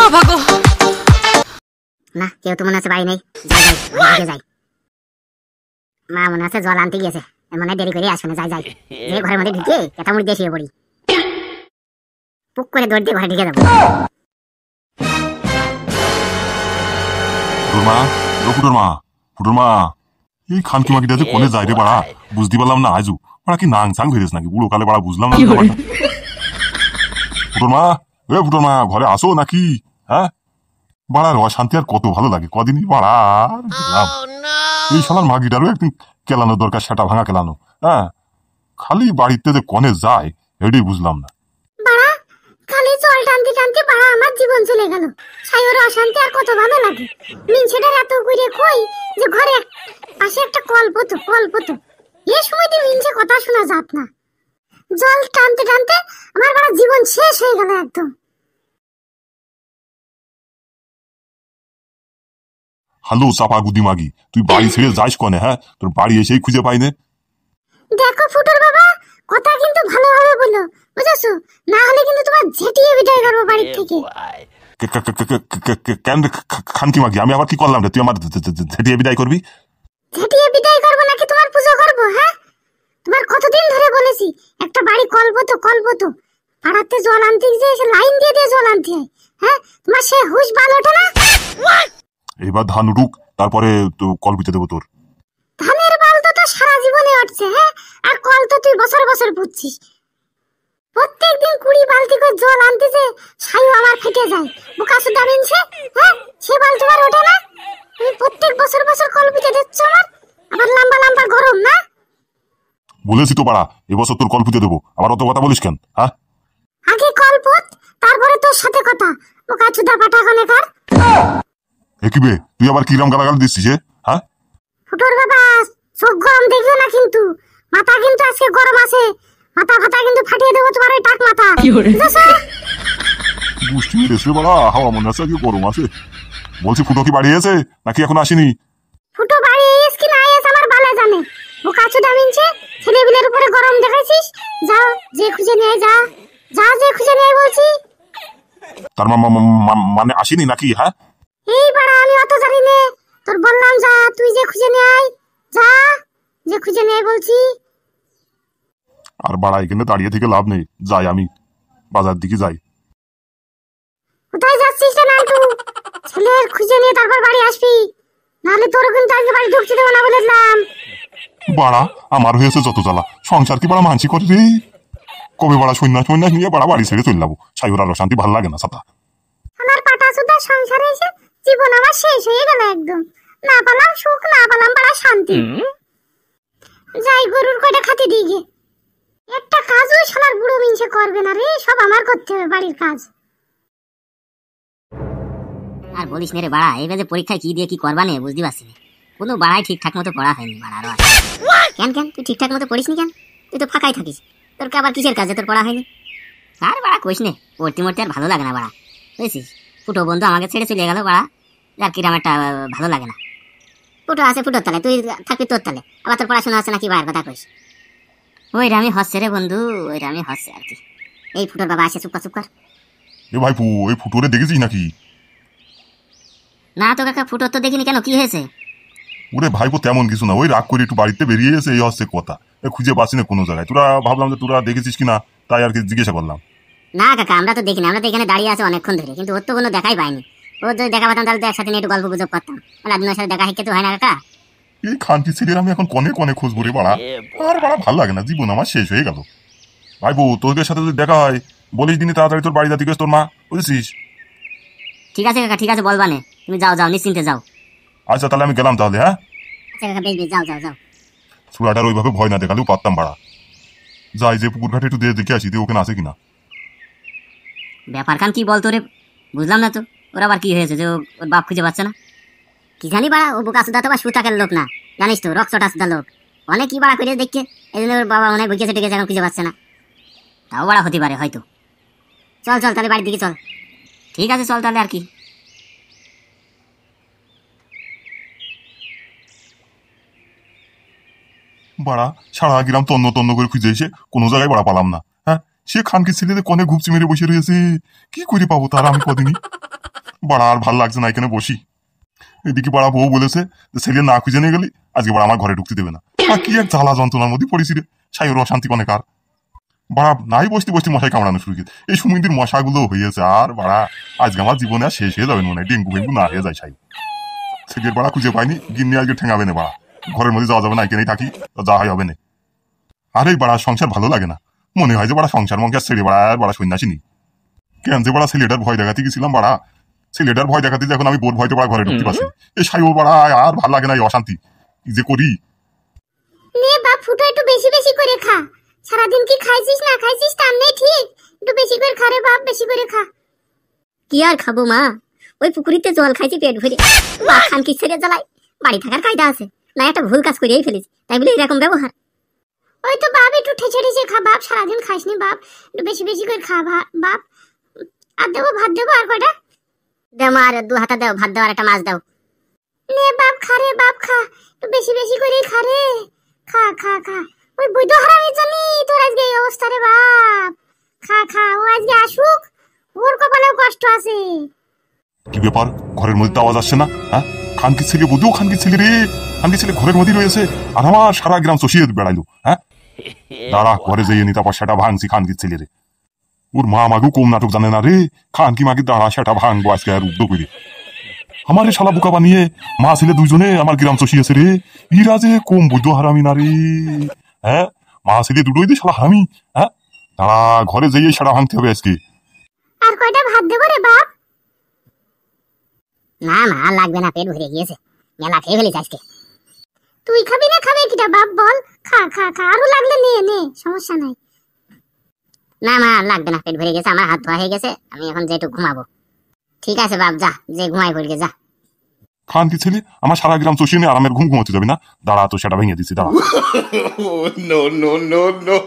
বাবা গো না কেউ তো মনে আছে বাড়ি নেই যাই যাই যাই মা মনে আছে জল আনতে গিয়েছে মনে দেরি করে আসবে না যাই যাই যে ঘরের মধ্যে ঢুকে কেটা মুড়ি দিয়ে শুয়ে পড়ি পুক করে দৌড় দিয়ে ঘরে ঢুকে যাবো ফুটোর মা এই খানকি মাকিটা যে কোনে যায় রে বাড়া বুঝতে পারলাম না আজু বাড়া কি নাং সাং হয়েছে নাকি বুড়ো কালে বাড়া বুঝলাম না ফুটোর মা ঘরে আসো নাকি হ্যাঁ বাড়ার অশান্তি আর কত ভালো লাগে কদিনই বাড়া এই শালার মাগিটারও একদিন কেলানো দরকার সেটা ভাঙা কেলানো হ্যাঁ খালি বাড়িতে যে কনে যায় এটাই বুঝলাম না খালি জল টানতে টানতে বাড়া আমার জীবন চলে গেল সাইয়ের অশান্তি আর কত ভালো লাগে মিনছেটার এত ঘুরে কই যে ঘরে পাশে একটা কলপতো এই সময় দিয়ে মিনছে কথা শোনা যাত না জল টানতে টানতে আমার বাড়া জীবন শেষ হয়ে গেল একদম হ্যালো চাপা গুদি মাগি তুই বাড়ি ছেড়ে যাস কনে হ্যাঁ তোর বাড়ি এসেই খুঁজে পাই না দেখো ফুটোর বাবা কথা কিন্তু ভালোভাবে বলো বুঝেছো না হলে কিন্তু তোমার ঝেটিয়ে বিদায় করবো বাড়ি থেকে কেন খানকি মাগি আমি আবার কি করলাম রে তুই আমার ঝেটিয়ে বিদায় করবি ঝেটিয়ে বিদায় করবো নাকি তোমার পুজো করবো হ্যাঁ তোমার কতদিন ধরে বলেছি একটা বাড়ি কলপতো পাড়াতে জল আনতে গিয়ে এসে লাইন দিয়ে জল আনতে হয় হ্যাঁ তোমার সে হুশ বাল ওঠে না এবার ধান উঠুক তারপরে তো কল বিতে দেবো তোর ধানের বাল তো সারা জীবনে উঠছে হ্যাঁ আর কল তো তুই বছর বছর পুঁতছিস প্রত্যেকদিন 20 বালতি করে জল আনতেছে ছাইও আমার ফেটে যায় বোকা সুদা মিনছে হ্যাঁ সে বাল তোমার ওঠে না তুমি প্রত্যেক বছর বছর কল বিতে দিচ্ছ আবার লম্বা গরম না বলেছি তো পাড়া এবছর তোর কল পুঁতে দেবো আবার অত কথা বলিস কেন হ্যাঁ আগে কল পুঁত তারপরে তোর সাথে কথা বোকা সুদা পাটা কনে কর একিবে তুই আবার কিরাম গালাগাল দিচ্ছিস হ্যাঁ ফুটোর বাবা চোখ গরম দেখিও না কিন্তু মাথা কিন্তু আজকে গরম আছে মাথা কিন্তু ফাটিয়ে দেবো তোমার ওই টাক মাথা বুঝতে পেরেছি বাড়া হাওয়া মনে আছে কি গরম আছে বলছি ফুটো কি বাড়ি এসে নাকি এখন আসেনি ফুটো বাড়ি এস কি না এস আমার ভালো জানে ও কাছু দামিনছে ছেলেবিলের উপরে গরম দেখাইছিস যাও যে খুঁজে নিয়ে যে খুঁজে নিয়ে বলছি তার মানে আসেনি নাকি হ্যাঁ এই বাড়া আমি অত জানি না তোর বললাম যা তুই যে খুঁজে নিয়ে আয় যা যে খুঁজে নিয়ে বলছি আর বাড়া এখানে দাঁড়িয়ে থেকে লাভ নেই যাই আমি বাজার দিকে যাই কোথায় যাচ্ছিস রে নান্টু ছেলের খুঁজে নিয়ে তারপর বাড়ি আসবি নাহলে তোর কিন্তু আজকে বাড়ি ঢুকতে দেবো না বলেছিলাম বাড়া আমার হয়েছে যত জ্বালা সংসার কি বাড়া মানসি করে রে কবে বাড়া সন্ন্যাস নিয়ে বাড়া বাড়ি ছেড়ে চলে যাবো সাইবার আর শান্তি ভালো লাগে না সাতা আমার পাটা সুদা সংসারে এসে জীবন আমার শেষ হয়ে গেল একদম না পালাম সুখ না পালাম বাড়া শান্তি যাই গরুর কয়টা খাতে দিয়ে গে একটা কাজও শালার বুড়ো মিনছে করবে না রে সব আমার করতে হবে বাড়ির কাজ আর বলিস না রে বাড়া এবার যে পরীক্ষায় কি দিয়ে কি করবা নে বুঝতে পারছি না কোনো বাড়াই ঠিকঠাক মতো পড়া হয়নি বাড়ার কেন তুই ঠিকঠাক মতো পড়িস নি কেন তুই তো ফাঁকাই থাকিস তোর আবার কিসের কাজে তোর পড়া হয়নি আর বাড়া কইস নে পড়তে মরতে আর ভালো লাগে না বাড়া বুঝছিস ফুটো বন্ধু আমাকে ছেড়ে চলে গেল বাড়া যার কিরাম একটা ভালো লাগে না ফুটো আছে ফুটোর তালে তুই থাকবি তোর তালে আবার তোর পড়াশোনা আছে নাকি বাইরের কথা কইস ওই রামি হচ্ছে রে বন্ধু ওই রামি হচ্ছে আর কি এই ফুটোর বাবা আসে চুপ কর এ ভাইপু এই ফুটোরে দেখেছিস নাকি না তো কাকা ফুটো তো দেখিনি কেন কি হয়েছে ওরে ভাইপো তেমন কিছু না ওই রাগ করে একটু বাড়িতে বেরিয়ে এসে এই হচ্ছে কথা খুঁজে পাচ্ছি না কোনো জায়গায় তোরা ভাবলাম যে তোরা দেখেছিস কিনা তাই আর কি জিজ্ঞাসা করলাম না কাকা আমরা তো দেখিনি আমরা তো এখানে দাঁড়িয়ে আছি অনেকক্ষণ ধরে কিন্তু ওর তো কোনো দেখাই পাইনি ও যদি দেখা পেতাম তাহলে তো একসাথে নিয়ে একটু গল্প গুজব করতাম আপনার সাথে দেখা হেঁকে তো হয় না কাকা এই খানকি ছেলের আমি এখন কনে খুঁজবো রে বাড়া আর বাড়া ভালো লাগে না জীবন আমার শেষ হয়ে গেল ভাইপো তোদের সাথে যদি দেখা হয় বলিস দিনই তাড়াতাড়ি তোর বাড়ি যাতে গেছ তোর মা বুঝেছিস ঠিক আছে কাকা ঠিক আছে বলবানে তুমি যাও নিশ্চিন্তে যাও আচ্ছা তাহলে আমি গেলাম তাহলে হ্যাঁ আচ্ছা কাকা বেশ যাও চূড়াটার ওইভাবে ভয় না দেখালেও পারতাম বাড়া যাই যে পুকুর ঘাটে একটু দেখে আসি ওখানে আছে কিনা ব্যাপার খান কি বলতো রে বুঝলাম না তো ওর আবার কি হয়েছে যে ওর বাপ খুঁজে পাচ্ছে না কি জানি বাড়া ও বোকা সুদা তো বা সুতাকের লোক না জানিস তো রক্তটা সুদা লোক অনেক কি বাড়া করে দেখছে এই জন্য ওর বাবা মনে হয় ভুগেছে টেকেছে এখন খুঁজে পাচ্ছে না তাও বাড়া হতে পারে হয়তো চল তাহলে বাড়ির দিকে চল ঠিক আছে চল তাহলে আর কি বাড়া সারা গ্রাম তন্ন করে খুঁজে এসে কোনো জায়গায় বাড়া পালাম না হ্যাঁ সে খানকে ছেলেদের কনে ঘুপচি মেরে বসে রয়েছে কি করে পাবো তারা আমি কদিনই বাড়া আর ভাল লাগছে না, এখানে বসি। এদিকে বাড়া বউ বলেছে যে ছেলে না খুঁজে নিয়ে গেলি আজকে বাড়া আমার ঘরে ঢুকতে দেবে না। আর কি এক জ্বালা যন্ত্রণার মধ্যে পড়েছি রে, সাইয়ের অশান্তি অনেক। আর বাড়া নাই বসতে বসতে মশাই কামড়ানো শুরু করে, এই সুমিন্দির মশাগুলো হয়েছে। আর বাড়া আজকে আমার জীবনে আর শেষ হয়ে যাবে মনে হয়, ডেঙ্গু ফেঙ্গু না হয়ে যায়। সাই ছেলের বাড়া খুঁজে পাইনি, গিন্নি আজকে ঠেঙাবে না বাড়া, ঘরের মধ্যে যাওয়া যাবে না, এখানেই থাকি, যা হয় হবে না। আর এই বাড়া সংসার ভালো লাগে না, মনে হয় যে বাড়া সংসার মঙ্কে ছেড়ে বাড়া আর বাড়া সন্ন্যাসী নি। কেন যে বাড়া ছেলেটার ভয় দেখাতে গেছিলাম, বাড়া ছেলেটার ভয় দেখাতে এখন আমি বোর ভয়তে বাড়া ঘরে ঢুকতে পারছি। এই সাইও বাড়া আর ভাল লাগে না, এই অশান্তি কি যে করি। নে বাপ ফুটো একটু বেশি বেশি করে খা, সারাদিন কি খাইছিস না খাইছিস তার নেই ঠিক, একটু বেশি করে খা রে বাপ, বেশি করে খা। কি আর খাবো মা, ওই পুকুরিতে জল খাইছি পেট ভরে। খান কি ছেড়ে জ্বালাই, বাড়ি থাকার কায়দা আছে না, একটা ভুল কাজ করেই ফেলেছি, তাই বলে এরকম ব্যবহার। ওই তো বাপ একটু ঠেচে ঠেচে খা বাপ, সারাদিন খাইসনি বাপ, একটু বেশি বেশি করে খা বাপ। আর দেবো ভাত দেবো আর কটা? দেও মা, আর 2 হাতা দাও, ভাত দাও আর একটা মাছ দাও। নে বাপ খা রে বাপ খা, একটু বেশি বেশি করে খা রে, খা খা খা। ওই বৈধ হারামির জন্য তোর আজকে এই অবস্থা রে বাপ, খা খা, ও আজকে আসুক, ওর কপালেও কষ্ট আছে। কি ব্যাপার, ঘরের মধ্যে তো আওয়াজ আসছে না? হ্যাঁ, খানকি ছেলে বুধু, খানকি ছেলে রে, খানকি ছেলে ঘরের মধ্যে রয়েছে আর আমার সারা গ্রাম চষিয়ে বেড়াইলো। হ্যাঁ, দাঁড়া ঘরে যেয়ে নি, তারপর সেটা ভাঙছি খানকি ছেলে রে। ওর মা আমাকেও কম নাটক জানে না রে, খানকি মাকে দাঁড়া সেটা ভাঙবো আজকে আর উদ্যোগ করে। আমার এই শালা বোকা বানিয়ে মা ছেলে দুজনে আমার গ্রাম চষিয়েছে রে, ইরা যে কম বুদ্ধ হারামি না রে। হ্যাঁ, মা ছেলে দুটোই দিয়ে শালা হারামি। হ্যাঁ, দাঁড়া ঘরে যেয়ে সেটা ভাঙতে হবে আজকে। আর কয়টা ভাত দেবো রে বাপ? না মা আর লাগবে না, পেট ভরে গিয়েছে, মেলা খেয়ে ফেলেছি আজকে। তুই খাবি না খাবে কিটা বাপ বল? খা খা খা, আরো লাগলে নে নে, সমস্যা নাই। না মা আর লাগবে না, পেট ভরে গেছে, আমার হাত ধোয়া হয়ে গেছে, আমি এখন যে একটু ঘুমাবো। ঠিক আছে বাপ, যা যে ঘুমাই পড়বে যা। খানকি ছেলে আমার সারা গ্রাম চষিয়ে নিয়ে আরামের ঘুম ঘুমোতে যাবি না? দাঁড়া তো সেটা ভেঙে দিচ্ছি, দাঁড়া। No, no, no, no.